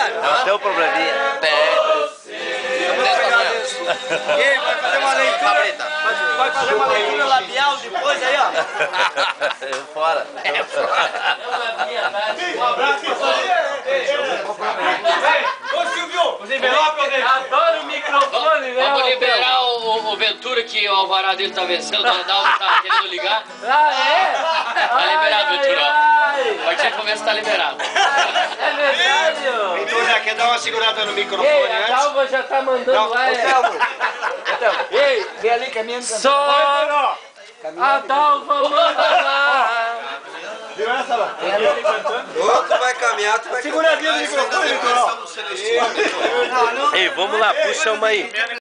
Não tem um probleminha. E aí, vai fazer uma leitura? Vai fazer uma leitura labial depois aí, ó? Fora. Um abraço pra Ô Silvio, os envelopes, adoro o microfone, né? Vamos liberar o Ventura, que o alvará dele tá vencendo, o Ronaldo tá querendo ligar. Ah, é? Tá liberado, Ventura. Pode ir pra ver se tá liberado. É verdade, ó. Ventura, quer dar uma segurada no microfone Ei, a antes? Dalva já tá mandando lá. Ei, vem ali caminhando. Só a Dalva manda lá. Viu essa lá? Outro vai caminhar, tu vai Segura a linha do microfone, Ventura. Ei, vamos lá, puxa uma aí.